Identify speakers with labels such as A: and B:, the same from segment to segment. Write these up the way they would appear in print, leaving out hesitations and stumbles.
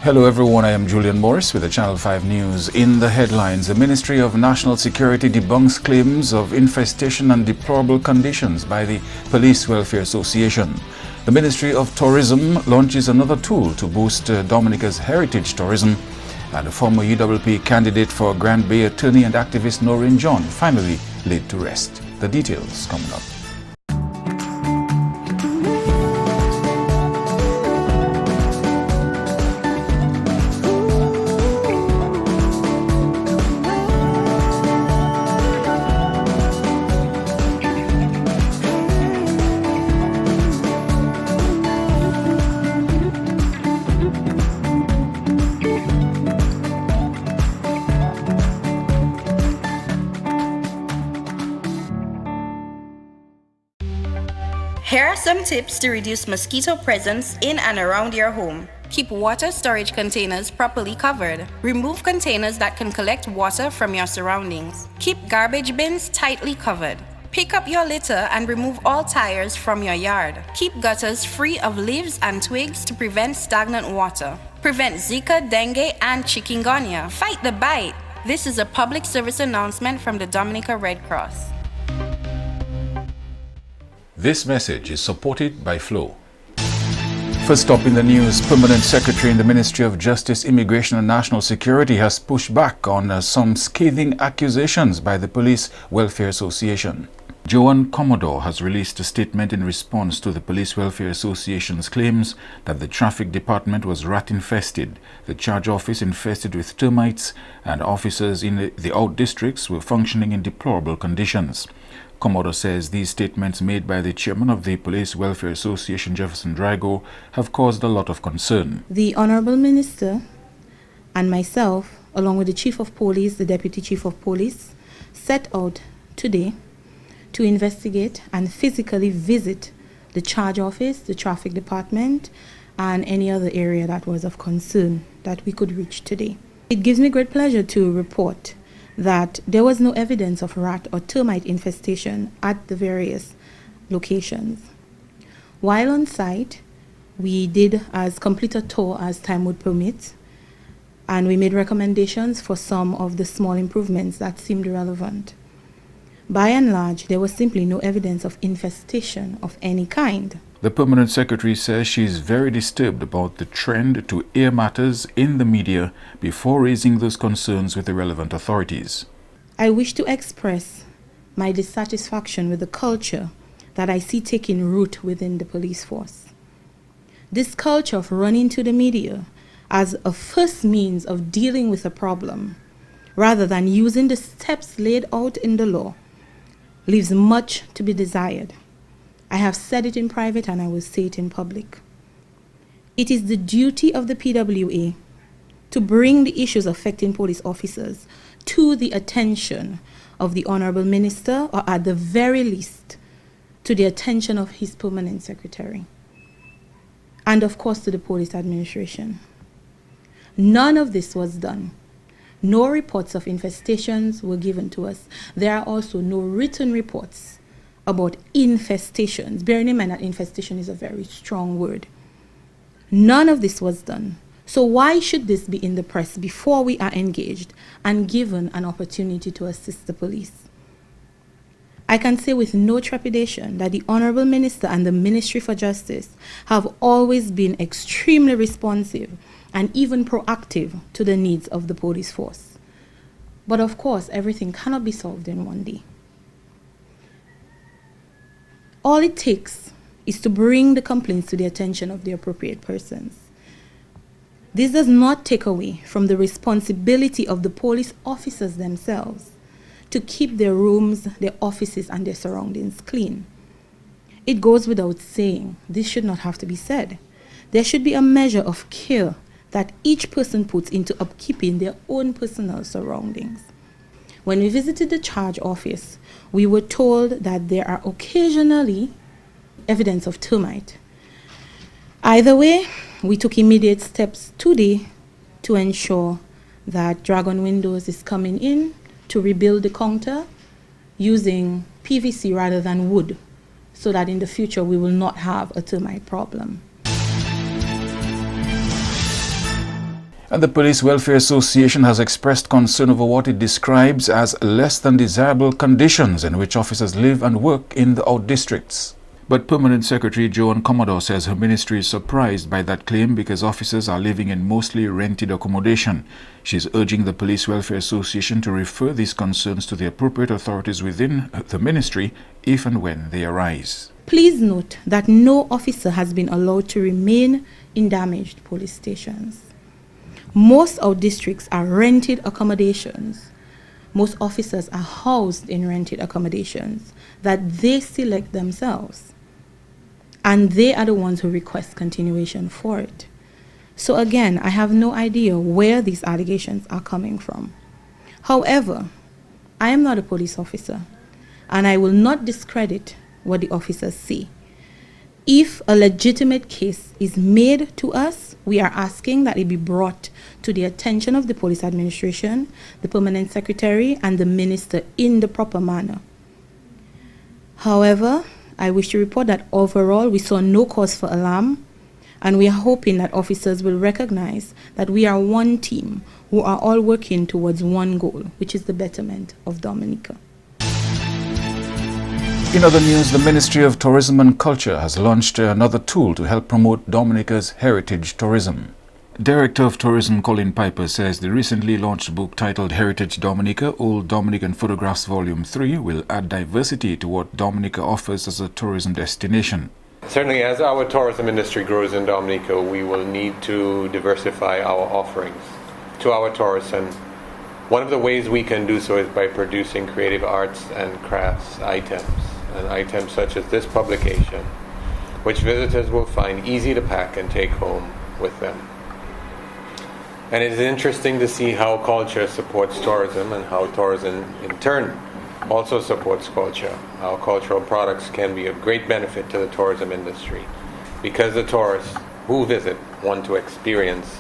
A: Hello everyone, I am Julian Morris with the Channel 5 News. In the headlines, the Ministry of National Security debunks claims of infestation and deplorable conditions by the Police Welfare Association. The Ministry of Tourism launches another tool to boost Dominica's heritage tourism. And a former UWP candidate for Grand Bay attorney and activist Noreen finally laid to rest. The details coming up.
B: Here are some tips to reduce mosquito presence in and around your home. Keep water storage containers properly covered. Remove containers that can collect water from your surroundings. Keep garbage bins tightly covered. Pick up your litter and remove all tires from your yard. Keep gutters free of leaves and twigs to prevent stagnant water. Prevent Zika, dengue, and chikungunya. Fight the bite. This is a public service announcement from the Dominica Red Cross.
A: This message is supported by Flow. First up in the news, Permanent Secretary in the Ministry of Justice, Immigration and National Security has pushed back on some scathing accusations by the Police Welfare Association. Joan Commodore has released a statement in response to the Police Welfare Association's claims that the traffic department was rat-infested, the charge office infested with termites, and officers in the out districts were functioning in deplorable conditions. Commodore says these statements made by the chairman of the Police Welfare Association, Jefferson Drago, have caused a lot of concern.
C: The Honorable Minister and myself, along with the Chief of Police, the Deputy Chief of Police, set out today to investigate and physically visit the charge office, the traffic department, and any other area that was of concern that we could reach today. It gives me great pleasure to report that there was no evidence of rat or termite infestation at the various locations. While on site, we did as complete a tour as time would permit, and we made recommendations for some of the small improvements that seemed relevant. By and large, there was simply no evidence of infestation of any kind.
A: The Permanent Secretary says she is very disturbed about the trend to air matters in the media before raising those concerns with the relevant authorities.
C: I wish to express my dissatisfaction with the culture that I see taking root within the police force. This culture of running to the media as a first means of dealing with a problem, rather than using the steps laid out in the law, leaves much to be desired. I have said it in private and I will say it in public. It is the duty of the PWA to bring the issues affecting police officers to the attention of the Honorable Minister, or at the very least, to the attention of his Permanent Secretary, and of course to the police administration. None of this was done. No reports of infestations were given to us. There are also no written reports about infestations. Bearing in mind that infestation is a very strong word. None of this was done. So why should this be in the press before we are engaged and given an opportunity to assist the police? I can say with no trepidation that the Honorable Minister and the Ministry for Justice have always been extremely responsive and even proactive to the needs of the police force. But of course, everything cannot be solved in one day. All it takes is to bring the complaints to the attention of the appropriate persons. This does not take away from the responsibility of the police officers themselves to keep their rooms, their offices, and their surroundings clean. It goes without saying, this should not have to be said. There should be a measure of care that each person puts into upkeeping their own personal surroundings. When we visited the charge office, we were told that there are occasionally evidence of termite. Either way, we took immediate steps today to ensure that Dragon Windows is coming in to rebuild the counter using PVC rather than wood, so that in the future we will not have a termite problem.
A: And the Police Welfare Association has expressed concern over what it describes as less than desirable conditions in which officers live and work in the out districts. But Permanent Secretary Joan Commodore says her ministry is surprised by that claim because officers are living in mostly rented accommodation. She is urging the Police Welfare Association to refer these concerns to the appropriate authorities within the ministry if and when they arise.
C: Please note that no officer has been allowed to remain in damaged police stations. Most out districts are rented accommodations. Most officers are housed in rented accommodations that they select themselves. And they are the ones who request continuation for it. So again, I have no idea where these allegations are coming from. However, I am not a police officer, and I will not discredit what the officers say. If a legitimate case is made to us, we are asking that it be brought to the attention of the police administration, the permanent secretary, and the minister in the proper manner. However, I wish to report that overall we saw no cause for alarm, and we are hoping that officers will recognize that we are one team who are all working towards one goal, which is the betterment of Dominica.
A: In other news, the Ministry of Tourism and Culture has launched another tool to help promote Dominica's heritage tourism. Director of Tourism Colin Piper says the recently launched book titled Heritage Dominica, Old Dominican Photographs Volume 3 will add diversity to what Dominica offers as a tourism destination.
D: Certainly, as our tourism industry grows in Dominica, we will need to diversify our offerings to our tourists, and one of the ways we can do so is by producing creative arts and crafts items, and items such as this publication, which visitors will find easy to pack and take home with them. And it is interesting to see how culture supports tourism and how tourism in turn also supports culture. Our cultural products can be of great benefit to the tourism industry because the tourists who visit want to experience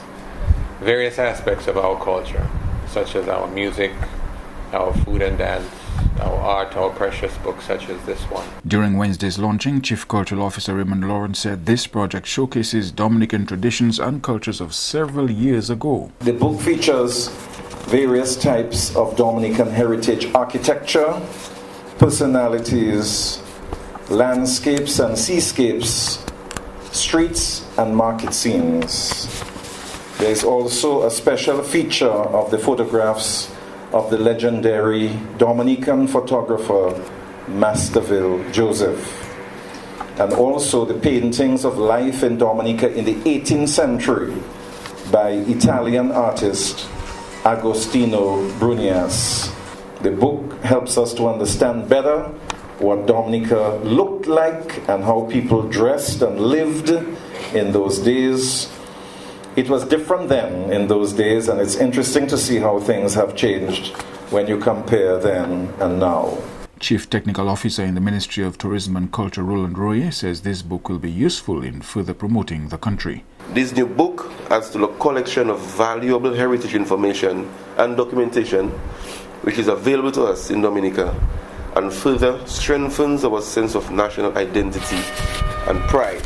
D: various aspects of our culture, such as our music, our food and dance, our art, our precious books such as this one.
A: During Wednesday's launching, Chief Cultural Officer Raymond Lawrence said this project showcases Dominican traditions and cultures of several years ago.
E: The book features various types of Dominican heritage architecture, personalities, landscapes and seascapes, streets and market scenes. There is also a special feature of the photographs of the legendary Dominican photographer Masterville Joseph, and also the paintings of life in Dominica in the 18th century by Italian artist Agostino Brunias. The book helps us to understand better what Dominica looked like and how people dressed and lived in those days. It was different then in those days, and it's interesting to see how things have changed when you compare then and now.
A: Chief Technical Officer in the Ministry of Tourism and Culture, Roland Roye, says this book will be useful in further promoting the country.
F: This new book adds to a collection of valuable heritage information and documentation which is available to us in Dominica and further strengthens our sense of national identity and pride.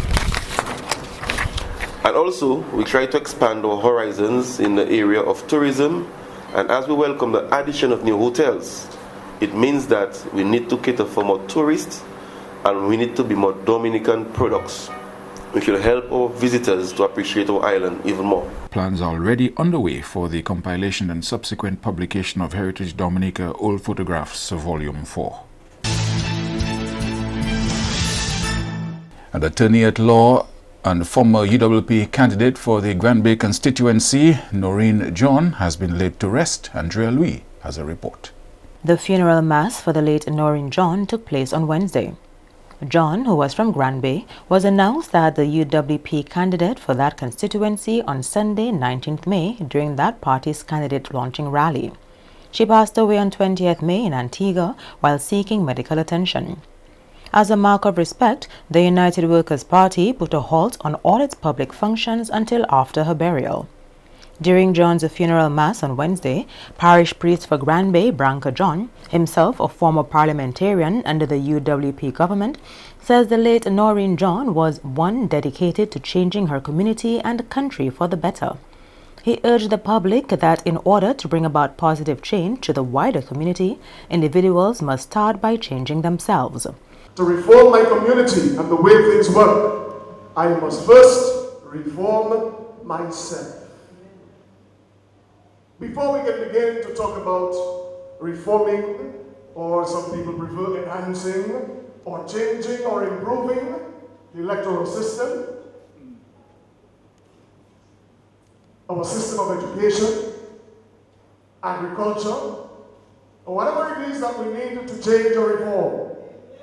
F: And also, we try to expand our horizons in the area of tourism, and as we welcome the addition of new hotels, it means that we need to cater for more tourists and we need to be more Dominican products, which will help our visitors to appreciate our island even more.
A: Plans are already underway for the compilation and subsequent publication of Heritage Dominica Old Photographs Volume 4. An attorney at law and former UWP candidate for the Grand Bay constituency, Noreen John, has been laid to rest. Andrea Louis has a report.
G: The funeral mass for the late Noreen John took place on Wednesday. John, who was from Grand Bay, was announced as the UWP candidate for that constituency on Sunday, 19th May, during that party's candidate launching rally. She passed away on 20th May in Antigua while seeking medical attention. As a mark of respect, the United Workers' Party put a halt on all its public functions until after her burial. During John's funeral mass on Wednesday, parish priest for Grand Bay, Branca John, himself a former parliamentarian under the UWP government, says the late Noreen John was one dedicated to changing her community and country for the better. He urged the public that in order to bring about positive change to the wider community, individuals must start by changing themselves.
H: To reform my community and the way things work, I must first reform myself. Before we can begin to talk about reforming, or some people prefer enhancing, or changing or improving the electoral system, our system of education, agriculture, or whatever it is that we need to change or reform,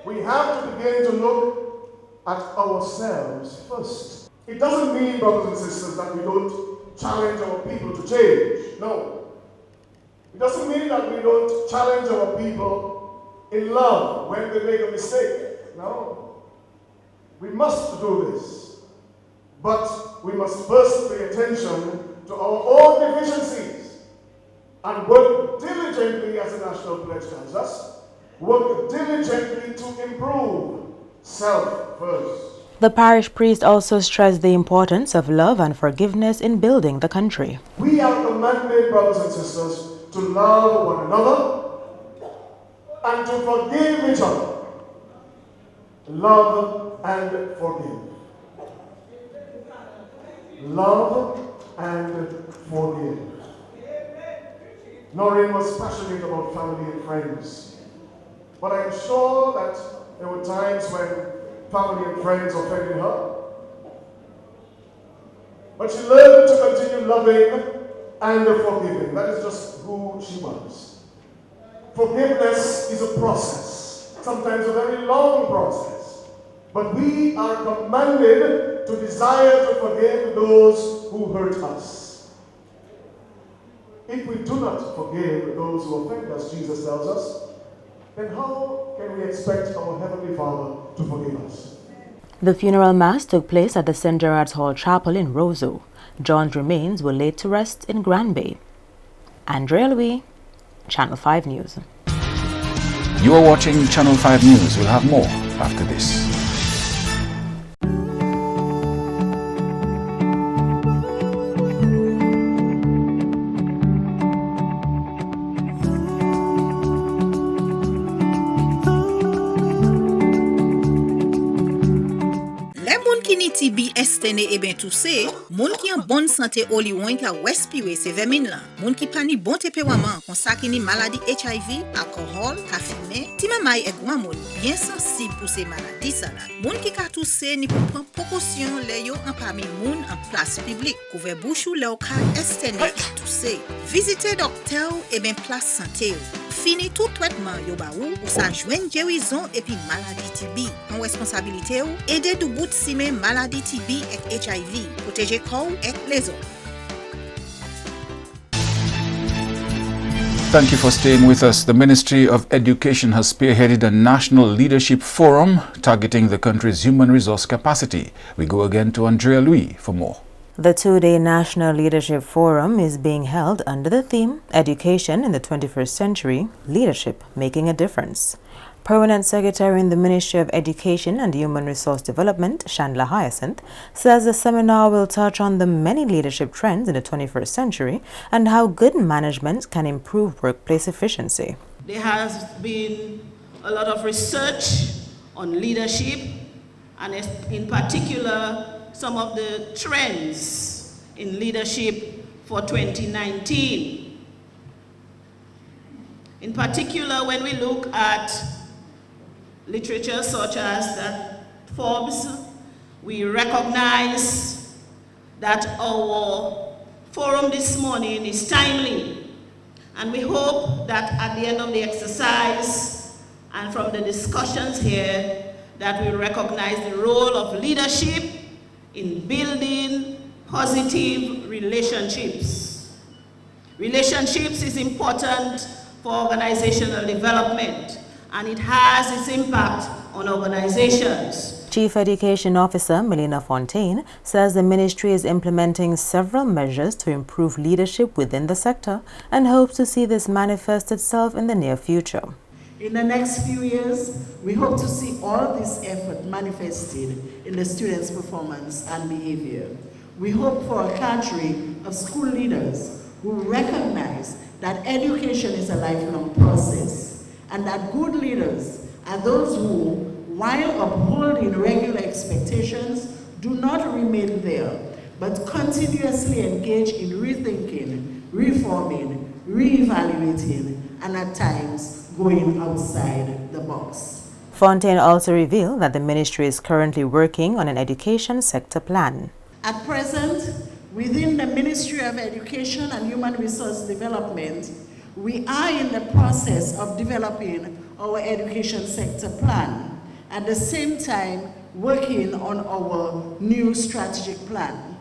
H: we have to begin to look at ourselves first. It doesn't mean, brothers and sisters, that we don't challenge our people to change. No. It doesn't mean that we don't challenge our people in love when they make a mistake. No. We must do this. But we must first pay attention to our own deficiencies and work diligently, as the National Pledge tells us, work diligently to improve self first.
G: The parish priest also stressed the importance of love and forgiveness in building the country.
H: We are commanded, brothers and sisters, to love one another and to forgive each other. Love and forgive. Love and forgive. Noreen was passionate about family and friends, but I'm sure that there were times when family and friends offended her. But she learned to continue loving and forgiving. That is just who she was. Forgiveness is a process, sometimes a very long process. But we are commanded to desire to forgive those who hurt us. If we do not forgive those who offend us, Jesus tells us, then how can we expect our Heavenly Father to forgive us?
G: The funeral mass took place at the St. Gerard's Hall Chapel in Roseau. John's remains were laid to rest in Granby. Andrea Louis, Channel 5 News.
A: You are watching Channel 5 News. We'll have more after this.
I: TB estene e ben tout se, moun ki en bonne santé oli wen ka respire se vermin la. Moun ki pa ni bon tempérament kon sa ki ni maladie HIV, alcool, kafine, ti mamay e gwa moun bien sensible pour ces maladies ça là. Moun ki ka tousse ni pou prendre précaution le yo en parmi moun en place publique. Couvre bouche ou le ka estene tousse. Visitez docteur et ben place santé. Fini tout traitement yo ba ou sa joine guérison et puis maladie TB. En responsabilité ou aider du bout si men maladie TB et HIV. Protéger corps et les autres.
A: Thank you for staying with us. The Ministry of Education has spearheaded a national leadership forum targeting the country's human resource capacity. We go again to Andrea Louis for more.
G: The two-day National Leadership Forum is being held under the theme Education in the 21st Century, Leadership Making a Difference. Permanent Secretary in the Ministry of Education and Human Resource Development, Chandler Hyacinth, says the seminar will touch on the many leadership trends in the 21st century and how good management can improve workplace efficiency.
J: There has been a lot of research on leadership and in particular some of the trends in leadership for 2019. In particular, when we look at literature such as Forbes, we recognize that our forum this morning is timely, and we hope that at the end of the exercise and from the discussions here that we recognize the role of leadership in building positive relationships. Relationships is important for organizational development, and it has its impact on organizations.
G: Chief Education Officer Melina Fontaine says the ministry is implementing several measures to improve leadership within the sector and hopes to see this manifest itself in the near future.
K: In the next few years, we hope to see all this effort manifested in the students' performance and behavior. We hope for a cadre of school leaders who recognize that education is a lifelong process and that good leaders are those who, while upholding regular expectations, do not remain there, but continuously engage in rethinking, reforming, reevaluating, and at times going outside the box.
G: Fontaine also revealed that the ministry is currently working on an education sector plan.
K: At present, within the Ministry of Education and Human Resource Development, we are in the process of developing our education sector plan, at the same time working on our new strategic plan.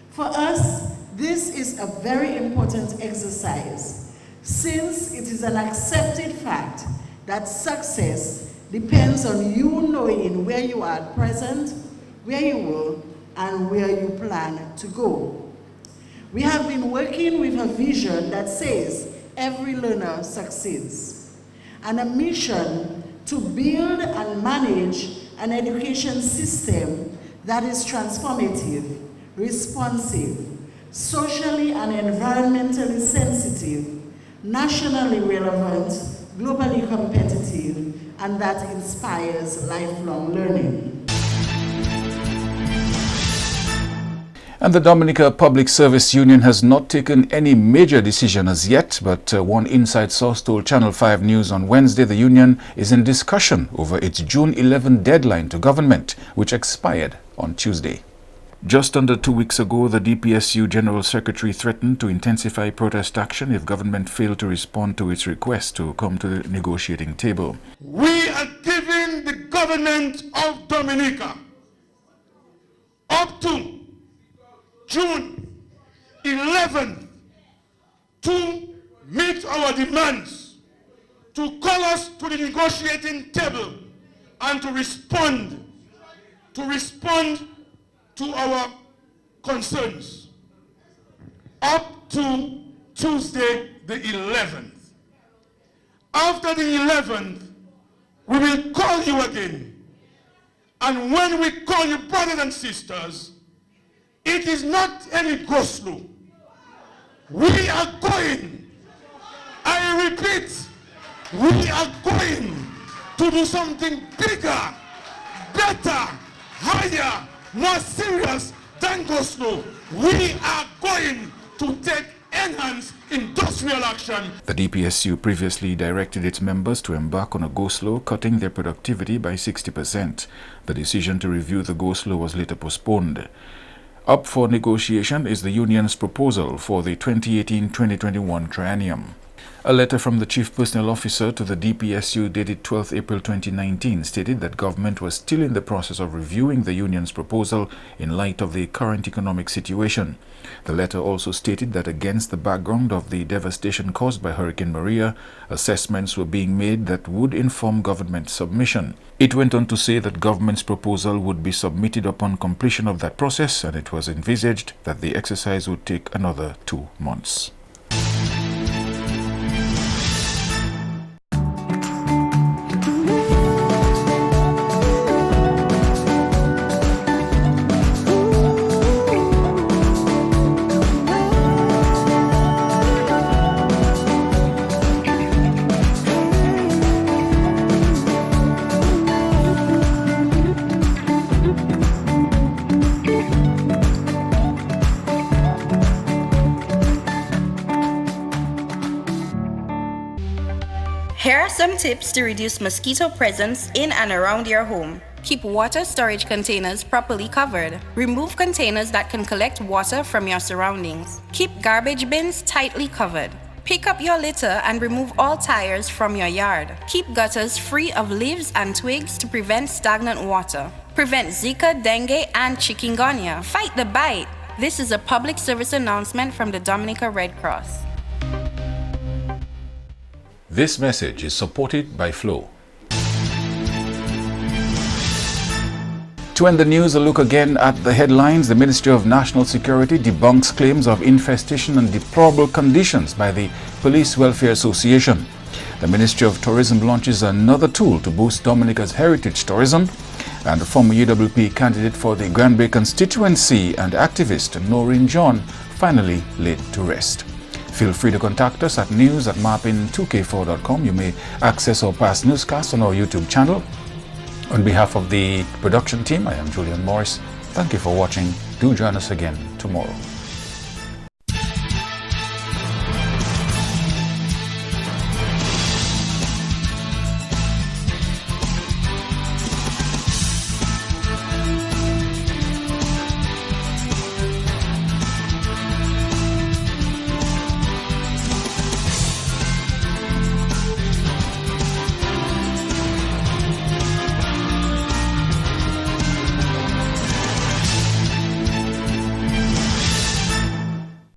K: For us, this is a very important exercise, since it is an accepted fact that success depends on you knowing where you are at present, where you were, and where you plan to go. We have been working with a vision that says every learner succeeds, and a mission to build and manage an education system that is transformative, responsive, socially and environmentally sensitive, nationally relevant, globally competitive, and that inspires lifelong learning.
A: And the Dominica Public Service Union has not taken any major decision as yet, but one inside source told Channel 5 News on Wednesday the union is in discussion over its June 11 deadline to government, which expired on Tuesday. Just under 2 weeks ago, the DPSU General Secretary threatened to intensify protest action if government failed to respond to its request to come to the negotiating table.
L: We are giving the government of Dominica up to June 11th to meet our demands, to call us to the negotiating table and to respond to our concerns up to Tuesday the 11th. After the 11th, we will call you again. And when we call you brothers and sisters, it is not any go-slow. We are going, I repeat, we are going to do something bigger, better, higher, more serious than go-slow. We are going to take enhanced industrial action.
A: The DPSU previously directed its members to embark on a go-slow, cutting their productivity by 60%. The decision to review the go-slow was later postponed. Up for negotiation is the union's proposal for the 2018-2021 triennium. A letter from the Chief Personnel Officer to the DPSU dated 12 April 2019 stated that government was still in the process of reviewing the union's proposal in light of the current economic situation. The letter also stated that against the background of the devastation caused by Hurricane Maria, assessments were being made that would inform government submission. It went on to say that government's proposal would be submitted upon completion of that process, and it was envisaged that the exercise would take another 2 months.
B: Here are some tips to reduce mosquito presence in and around your home. Keep water storage containers properly covered. Remove containers that can collect water from your surroundings. Keep garbage bins tightly covered. Pick up your litter and remove all tires from your yard. Keep gutters free of leaves and twigs to prevent stagnant water. Prevent Zika, dengue, and chikungunya. Fight the bite. This is a public service announcement from the Dominica Red Cross.
A: This message is supported by Flow. To end the news, a look again at the headlines. The Ministry of National Security debunks claims of infestation and deplorable conditions by the Police Welfare Association. The Ministry of Tourism launches another tool to boost Dominica's heritage tourism. And the former UWP candidate for the Granby constituency and activist Noreen John finally laid to rest. Feel free to contact us at news@mapping2k4.com. You may access our past newscasts on our YouTube channel. On behalf of the production team, I am Julian Morris. Thank you for watching. Do join us again tomorrow.